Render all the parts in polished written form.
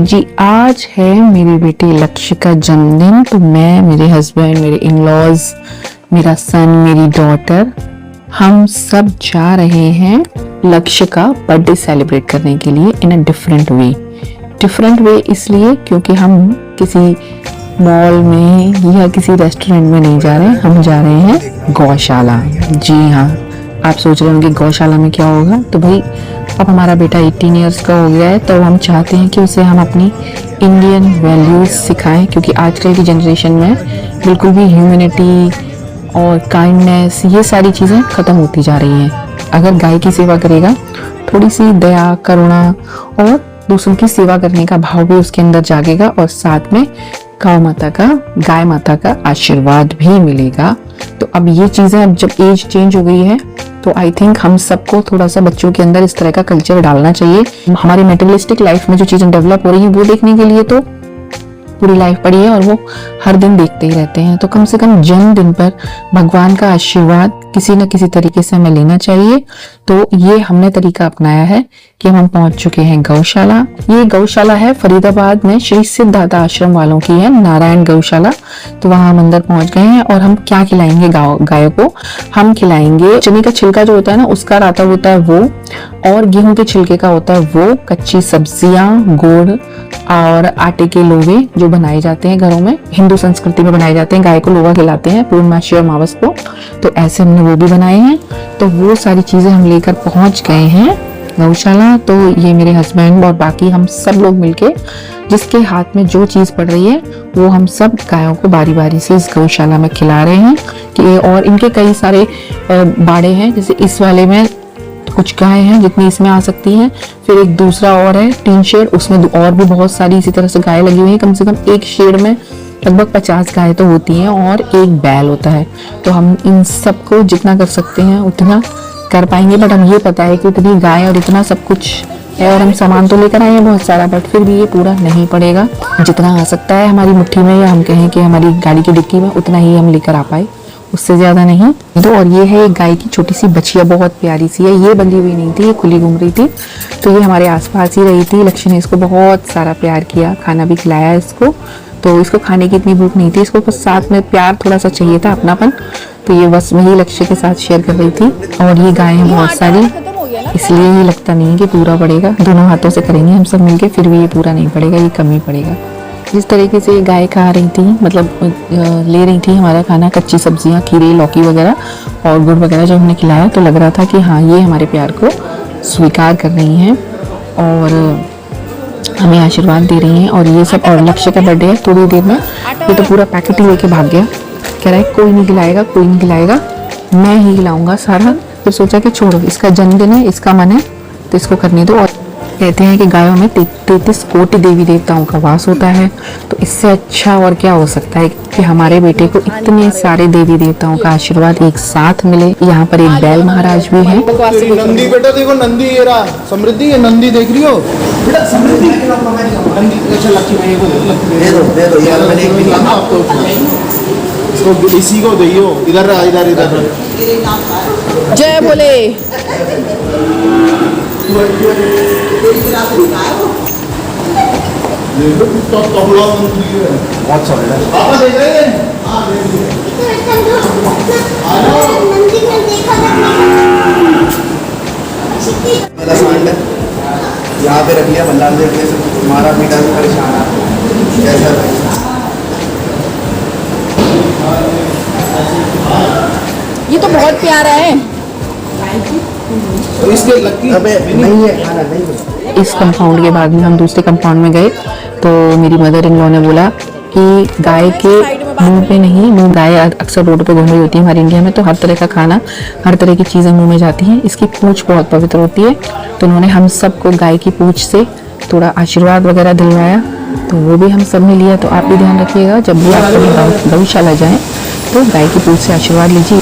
जी आज है मेरी बेटी लक्ष्य का जन्मदिन। तो मैं, मेरे हस्बैंड, मेरे इन-लॉज, मेरा सन, मेरी डॉटर, हम सब जा रहे हैं लक्ष्य का बर्थडे सेलिब्रेट करने के लिए इन अ डिफरेंट वे इसलिए क्योंकि हम किसी मॉल में या किसी रेस्टोरेंट में नहीं जा रहे हैं, हम जा रहे हैं गौशाला। जी हाँ, आप सोच रहे होंगे गौशाला में क्या होगा। तो भाई अब हमारा बेटा 18 इयर्स का हो गया है, तो हम चाहते हैं कि उसे हम अपनी इंडियन वैल्यूज सिखाएं, क्योंकि आजकल की जनरेशन में बिल्कुल भी ह्यूमैनिटी और काइंडनेस ये सारी चीज़ें ख़त्म होती जा रही हैं। अगर गाय की सेवा करेगा, थोड़ी सी दया, करुणा और दूसरों की सेवा करने का भाव भी उसके अंदर जागेगा और साथ में गाय माता का आशीर्वाद भी मिलेगा। तो अब ये चीज़ें, अब जब एज चेंज हो गई है, तो आई थिंक हम सबको थोड़ा सा बच्चों के अंदर इस तरह का कल्चर डालना चाहिए। हमारी मेटेरियलिस्टिक लाइफ में जो चीज़ें डेवलप हो रही हैं वो देखने के लिए तो पूरी लाइफ पड़ी है और वो हर दिन देखते ही रहते हैं। तो कम से कम जन्मदिन पर भगवान का आशीर्वाद किसी न किसी तरीके से हमें लेना चाहिए। तो ये हमने तरीका अपनाया है कि हम पहुंच चुके हैं गौशाला। ये गौशाला है फरीदाबाद में, श्री सिद्धार्थ आश्रम वालों की है, नारायण गौशाला। तो वहां हम अंदर पहुंच गए हैं और हम क्या खिलाएंगे गाय को? हम खिलाएंगे चने का छिलका जो होता है ना, उसका राता होता है वो, और गेहूं के छिलके का होता है वो, कच्ची सब्जियां, गुड़ और आटे के लोवे जो बनाए जाते हैं घरों में, हिंदू संस्कृति में बनाए जाते हैं। गाय को लोवा खिलाते हैं पूर्णमासी और अमावस को, तो ऐसे हमने वो भी बनाए हैं। तो वो सारी चीजें हम लेकर पहुंच गए हैं गौशाला। तो ये मेरे हस्बैंड और बाकी हम सब लोग मिलके, जिसके हाथ में जो चीज पड़ रही है वो हम सब गायों को बारी बारी से इस गौशाला में खिला रहे हैं कि, और इनके कई सारे बाड़े हैं। जैसे इस वाले में कुछ गाय हैं जितनी इसमें आ सकती हैं, फिर एक दूसरा और है टीन शेड, उसमें और भी बहुत सारी इसी तरह से गाय लगी हुई हैं। कम से कम एक शेड में लगभग 50 गाय तो होती हैं और एक बैल होता है। तो हम इन सबको जितना कर सकते हैं उतना कर पाएंगे, बट हम ये पता है कि इतनी गाय और इतना सब कुछ है और हम सामान तो लेकर आए हैं बहुत सारा, बट फिर भी ये पूरा नहीं पड़ेगा। जितना आ सकता है हमारी मुट्ठी में, या हम कहें कि हमारी गाड़ी की डिक्की में, उतना ही हम लेकर आ पाए, उससे ज्यादा नहीं। तो और ये है एक गाय की छोटी सी बछिया, बहुत प्यारी सी है। ये बंधी हुई नहीं थी, ये खुली घूम रही थी, तो ये हमारे आसपास ही रही थी। लक्ष्य ने इसको बहुत सारा प्यार किया, खाना भी खिलाया इसको। तो इसको खाने की इतनी भूख नहीं थी, इसको बस साथ में प्यार थोड़ा सा चाहिए था, अपनापन। तो ये बस वही लक्ष्य के साथ शेयर कर रही थी। और ये गाय है बहुत सारी, इसलिए ये लगता नहीं है कि पूरा पड़ेगा। दोनों हाथों से करेंगे हम सब मिलके, फिर भी ये पूरा नहीं पड़ेगा, ये कम ही पड़ेगा। जिस तरीके से गाय खा रही थी, मतलब ले रही थी हमारा खाना, कच्ची सब्जियां, खीरे, लौकी वगैरह और गुड़ वगैरह जो हमने खिलाया, तो लग रहा था कि हाँ, ये हमारे प्यार को स्वीकार कर रही हैं और हमें आशीर्वाद दे रही हैं। और ये सब, और लक्ष्य का बर्थडे है थोड़ी देर में, ये तो पूरा पैकेट ही लेके भाग गया, कह रहा है कोई नहीं खिलाएगा, मैं ही खिलाऊंगा सारा। फिर सोचा कि छोड़ो, इसका जन्मदिन है, इसका मन है, तो इसको करने दो। और कहते हैं कि गायों में 33 कोटि देवी देवताओं का वास होता है, तो इससे अच्छा और क्या हो सकता है कि हमारे बेटे को इतने सारे देवी देवताओं का आशीर्वाद एक साथ मिले। यहाँ पर एक बैल महाराज भी है। नंदी बेटा देखो, नंदी ये रहा, समृद्धि, ये नंदी देख रही हो बेटा, समृद्धि नंदी। अच्छा लक्ष्मी भाई को दे दो यार, मैंने एक भी नहीं आप तो इसको, इसी को दइयो। इधर जय बोले। बहुत सारे पापा देख रहे हैं। यहाँ पे रख लिया भंडार देखने से, हमारा बेटा भी परेशान है कैसा। ये तो बहुत प्यारा है। तो इसके लक्की नहीं है खाना, नहीं। इस कंपाउंड के बाद में हम दूसरे कंपाउंड में गए, तो मेरी मदर इन लॉ ने बोला कि गाय के मुंह पे नहीं, मुंह, गाय अक्सर रोड पे घूम रही होती है हमारे इंडिया में, तो हर तरह का खाना, हर तरह की चीज़ें मुंह में जाती हैं, इसकी पूंछ बहुत पवित्र होती है। तो उन्होंने हम सबको गाय की पूंछ से थोड़ा आशीर्वाद वगैरह दिलवाया, तो वो भी हम सब ने लिया। तो आप भी ध्यान रखिएगा, जब भी आप कभी गौशाला जाएँ तो गाय की पूंछ से आशीर्वाद लीजिए।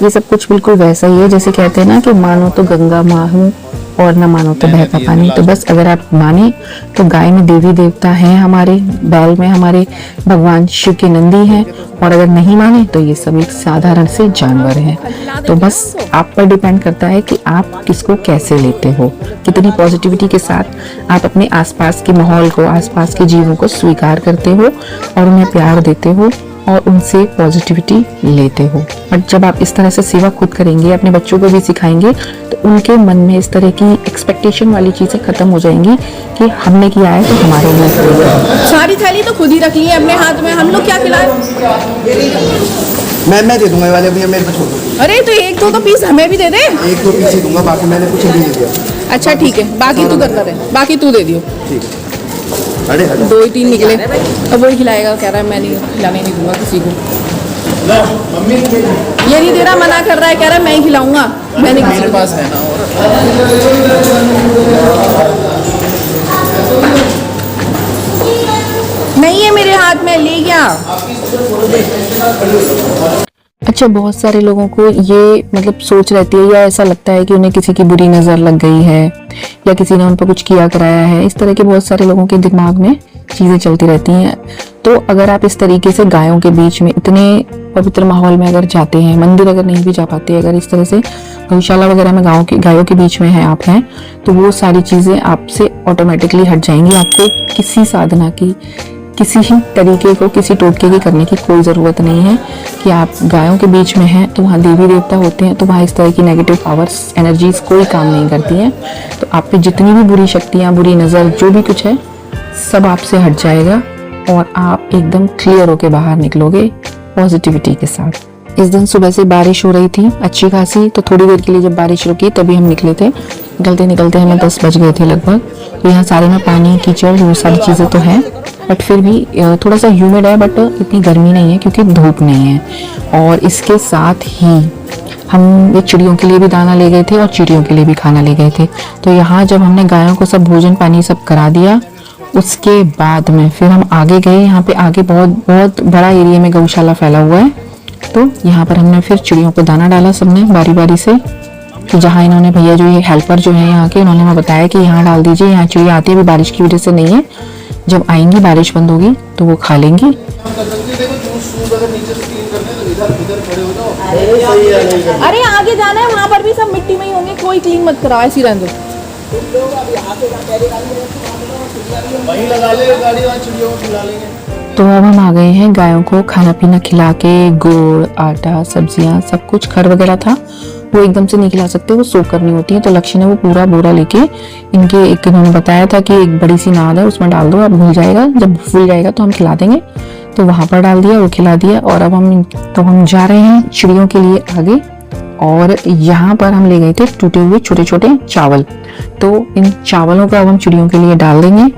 ये सब कुछ बिल्कुल वैसा ही है जैसे कहते हैं ना कि मानो तो गंगा माँ हूँ, और न मानो तो बहता पानी। तो बस अगर आप माने तो गाय में देवी देवता हैं हमारे, बैल में हमारे भगवान शिव के नंदी हैं, और अगर नहीं माने तो ये सब एक साधारण से जानवर हैं। तो बस आप पर डिपेंड करता है कि आप किसको कैसे लेते हो, कितनी पॉजिटिविटी के साथ आप अपने आसपास के माहौल को, आसपास के जीवों को स्वीकार करते हो और उन्हें प्यार देते हो और उनसे पॉजिटिविटी लेते हो। बट जब आप इस तरह से सेवा खुद करेंगे, अपने बच्चों को भी सिखाएंगे, तो उनके मन में इस तरह की एक्सपेक्टेशन वाली चीजें खत्म हो जाएंगी कि हमने किया है तो हमारे लिए करेगा। सारी थैली तो खुद ही रख ली है अपने हाथ में, हम लोग क्या खिलाएं? मैं दे दूंगा ये वाले, भैया मेरे को छोड़ दो। अरे तो एक दो पीस हमें भी दे दे। एक दो पीस ही दूंगा, बाकी मैंने कुछ नहीं दिया। अच्छा ठीक है, बाकी तू करता रहे, बाकी तू दे दियो। ठीक है, अरे 2 ही 3 निकले, अब वही खिलाएगा, कह रहा है मैं नहीं खिलाने नहीं दूंगा किसी को। ये नहीं दे रहा, मना कर रहा है, कह रहा है मैं ही खिलाऊंगा, मैं नहीं किसी मेरे को। पास है ना। और नहीं है मेरे हाथ में, ले गया। अच्छा, बहुत सारे लोगों को ये मतलब सोच रहती है या ऐसा लगता है कि उन्हें किसी की बुरी नज़र लग गई है या किसी ने उन पर कुछ किया कराया है। इस तरह के बहुत सारे लोगों के दिमाग में चीज़ें चलती रहती हैं। तो अगर आप इस तरीके से गायों के बीच में इतने पवित्र माहौल में अगर जाते हैं, मंदिर अगर नहीं भी जा पाते, अगर इस तरह से गौशाला वगैरह में गायों के बीच में आप हैं, तो वो सारी चीज़ें आपसे ऑटोमेटिकली हट जाएंगी। आपको किसी साधना की, किसी ही तरीके को, किसी टोटके की करने की कोई ज़रूरत नहीं है कि आप गायों के बीच में हैं तो वहाँ देवी देवता होते हैं, तो वहाँ इस तरह की नेगेटिव पावर्स, एनर्जीज कोई काम नहीं करती हैं। तो आप पे जितनी भी बुरी शक्तियाँ, बुरी नज़र, जो भी कुछ है, सब आपसे हट जाएगा और आप एकदम क्लियर होके बाहर निकलोगे पॉजिटिविटी के साथ। इस दिन सुबह से बारिश हो रही थी अच्छी खासी, तो थोड़ी देर के लिए जब बारिश रुकी तभी हम निकले थे। निकलते निकलते हमें 10 बज गए थे लगभग। तो यहाँ सारे में पानी, कीचड़, वो सारी चीज़ें तो हैं, बट फिर भी थोड़ा सा ह्यूमिड है, बट इतनी गर्मी नहीं है क्योंकि धूप नहीं है। और इसके साथ ही हम ये चिड़ियों के लिए भी दाना ले गए थे और चिड़ियों के लिए भी खाना ले गए थे। तो यहाँ जब हमने गायों को सब भोजन पानी सब करा दिया, उसके बाद में फिर हम आगे गए। यहाँ पे आगे बहुत बहुत बड़ा एरिया में गौशाला फैला हुआ है, तो यहाँ पर हमने फिर चिड़ियों को दाना डाला सबने बारी बारी से। तो जहाँ इन्होंने भैया जो ये हेल्पर जो है यहाँ के, उन्होंने हमें बताया कि यहाँ डाल दीजिए, यहाँ चिड़िया आती है, अभी बारिश की वजह से नहीं है, जब आएंगी बारिश बंद होगी तो वो खा लेंगी। अरे आगे जाना है, वहाँ पर भी सब मिट्टी में ही होंगे, कोई क्लीन मत कराओ, ऐसी रहने दो। वहीं लगा ले गाड़ी, वहाँ चिड़ियों को खिला लेंगे। तो अब हम आ गए हैं गायों को खाना पीना खिला के। गुड़, आटा, सब्जियां, सब कुछ खर वगैरह था, वो एकदम से नहीं खिला सकते, वो सोक करनी होती है। तो लक्ष्य ने वो पूरा बोरा लेके इनके, एक इन्होंने बताया था कि एक बड़ी सी नाद है, उसमें डाल दो, अब भूल जाएगा, जब भूल जाएगा तो हम खिला देंगे। तो वहां पर डाल दिया, वो खिला दिया। और अब हम जा रहे हैं चिड़ियों के लिए आगे। और यहाँ पर हम ले गए थे टूटे हुए छोटे छोटे चावल, तो इन चावलों को अब हम चिड़ियों के लिए डाल देंगे।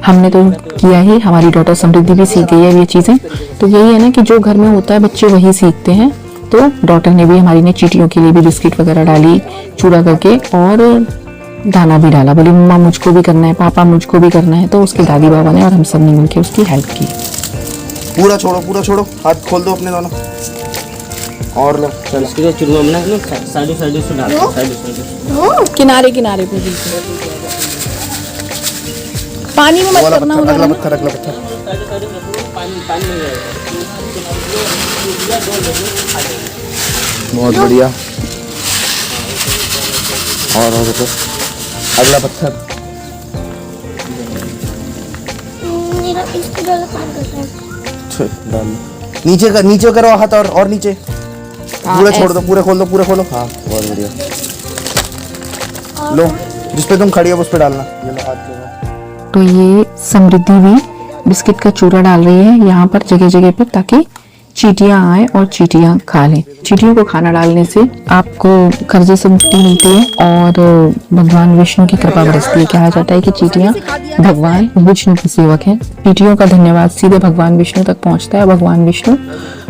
हमने तो किया ही, हमारी डॉटर समृद्धि भी सीख गई है ये चीज़ें। तो यही है ना कि जो घर में होता है बच्चे वही सीखते हैं। तो डॉटर ने भी, हमारी ने चींटियों के लिए भी बिस्किट वगैरह डाली चूड़ा करके, और दाना भी डाला। बोली मम्मा मुझको भी करना है, पापा मुझको भी करना है। तो उसके दादी बाबा ने और हम सब ने मिलकर उसकी हेल्प की। पूरा छोड़ो, हाथ खोल दो अपने दोनों और लो। चल इसके लिए चूरमा बना के साइड से डाल दो, साइड किनारे किनारे पे बिल्कुल, पानी में मत करना होगा। अगला पत्थर। बहुत बढ़िया। और तो अगला पत्थर। नीचे करो हाथ, और नीचे पूरा छोड़ दो, पूरे खोल दो। हाँ बहुत बढ़िया। लो, जिस पे तुम खड़ी हो उस पे डालना। ये लो हाथ दो। तो ये समृद्धि भी बिस्किट का चूरा डाल रही है यहाँ पर जगह जगह पर, ताकि चींटियां आए और चींटियां खा लें। चींटियों को खाना डालने से आपको कर्जे से मुक्ति मिलती है और भगवान विष्णु की कृपा बरसती है। कहा जाता है कि चींटियां भगवान विष्णु की सेवक हैं। चींटियों का धन्यवाद सीधे भगवान विष्णु तक पहुंचता है। भगवान विष्णु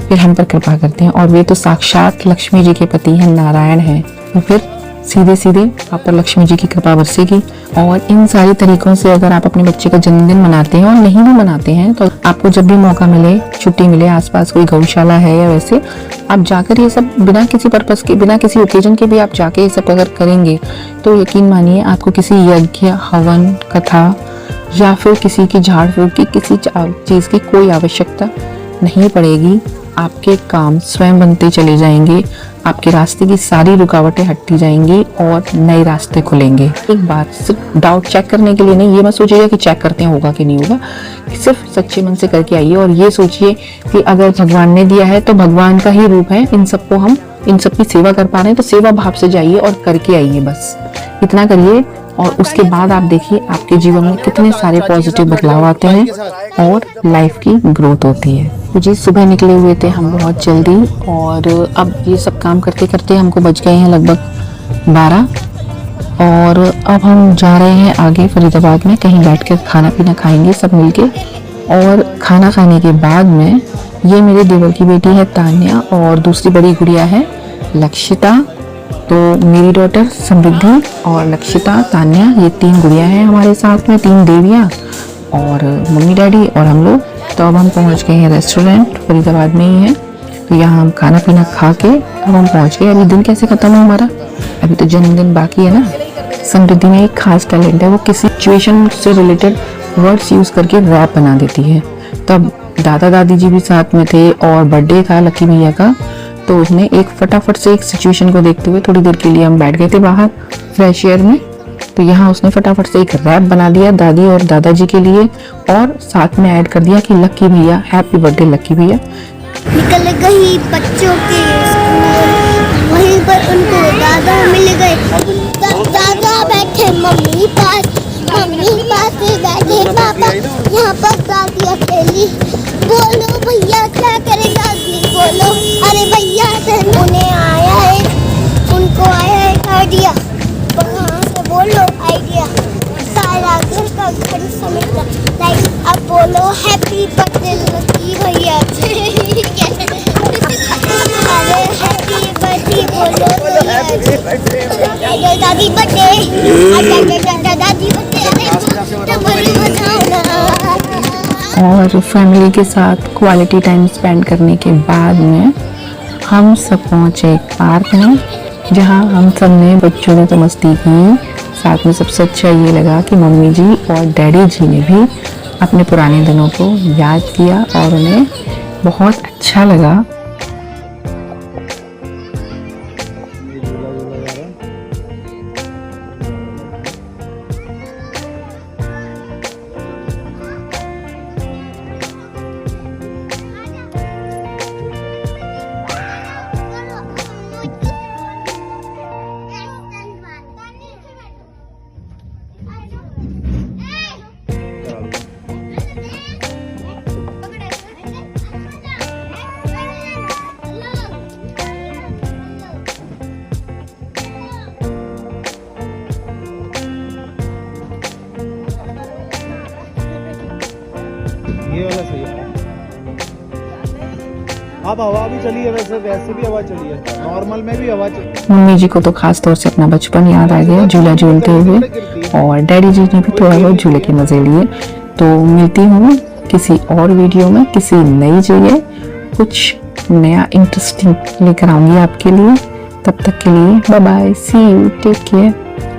फिर हम पर कृपा करते हैं। और वे तो साक्षात लक्ष्मी जी के पति हैं, नारायण हैं, तो फिर सीधे सीधे आप पर लक्ष्मी जी की कृपा बरसेगी। और इन सारे तरीकों से अगर आप अपने बच्चे का जन्मदिन मनाते हैं और नहीं भी मनाते हैं तो आपको जब भी मौका मिले, छुट्टी मिले, आसपास कोई गौशाला है या वैसे, आप जाकर ये सब बिना किसी पर्पस के, बिना किसी ओकेजन के भी आप जाके ये सब अगर करेंगे तो यकीन मानिए आपको किसी यज्ञ, हवन, कथा या फिर किसी की झाड़ फूक की, किसी चीज़ की कोई आवश्यकता नहीं पड़ेगी। आपके काम स्वयं बनते चले जाएंगे, आपके रास्ते की सारी रुकावटें हटती जाएंगी और नए रास्ते खुलेंगे। एक बात, सिर्फ डाउट चेक करने के लिए नहीं, ये मत सोचिएगा कि चेक करते हैं होगा कि नहीं होगा, सिर्फ सच्चे मन से करके आइए। और ये सोचिए कि अगर भगवान ने दिया है तो भगवान का ही रूप है, इन सबको हम इन सब की सेवा कर पा रहे हैं, तो सेवा भाव से जाइए और करके आइए, बस इतना करिए। और उसके बाद आप देखिए आपके जीवन में कितने सारे पॉजिटिव बदलाव आते हैं और लाइफ की ग्रोथ होती है। तो जी सुबह निकले हुए थे हम बहुत जल्दी, और अब ये सब काम करते करते हमको बज गए हैं लगभग 12, और अब हम जा रहे हैं आगे फरीदाबाद में, कहीं बैठ कर खाना पीना खाएंगे सब मिलके। और खाना खाने के बाद में ये मेरे देवर की बेटी है तान्या, और दूसरी बड़ी गुड़िया है लक्षिता। तो मेरी डॉटर समृद्धि और लक्षिता, तान्या, ये 3 गुड़िया हैं हमारे साथ में, 3 देवियाँ और मम्मी डैडी और हम लोग। तो अब हम पहुंच गए हैं रेस्टोरेंट, फरीदाबाद में ही है। तो यहाँ हम खाना पीना खा के अब हम पहुंच गए। अभी दिन कैसे खत्म है हमारा, अभी तो जन्मदिन बाकी है ना। समृद्धि में एक खास टैलेंट है, वो किसी सिचुएशन से रिलेटेड वर्ड्स यूज करके रैप बना देती है। तब दादा दादी जी भी साथ में थे और बर्थडे था लकी भैया का, तो उसने एक फटाफट से एक सिचुएशन को देखते हुए, थोड़ी देर के लिए हम बैठ गए थे बाहर फ्रेश एयर में, तो यहाँ उसने फटाफट से एक रैप बना दिया दादी और दादाजी के लिए, और साथ में ऐड कर दिया कि लकी भैया, हैप्पी बर्थडे लकी भैया। निकल गई बच्चों के स्कूल, वहीं पर उनको दादा मिल गए। दादा बैठे मम्मी पास बैठे पापा, यहाँ पर दादी अकेली। बोलो भैया क्या करे दादी, बोलो। अरे भैया उन्हें आया है, उनको आया एक आइडिया, वहाँ से बोलो आइडिया, सारा घर का घर समेटा। लाइक अब बोलो हैप्पी बर्थडे लकी भैया। अरे हैप्पी बर्थडे बोलो दादी बर्थडे, दादी बर्थडे, और फैमिली के साथ क्वालिटी टाइम स्पेंड करने के बाद में हम सब पहुँचे एक पार्क में, जहाँ हम सब ने बच्चों ने तो मस्ती की, साथ में सबसे अच्छा ये लगा कि मम्मी जी और डैडी जी ने भी अपने पुराने दिनों को याद किया और उन्हें बहुत अच्छा लगा। ये वाला सही है। अब हवा भी चली है, वैसे भी हवा चली है, नॉर्मल में भी हवा चली। मम्मी जी को तो खास तौर से अपना बचपन याद आ गया झूला झूलते हुए, और डैडी जी ने भी थोड़ा बहुत झूले के मजे लिए। तो मिलती हूँ किसी और वीडियो में, किसी नई जगह, कुछ नया इंटरेस्टिंग लेकर आऊंगी आपके लिए। तब तक के लिए bye bye, see you, take care.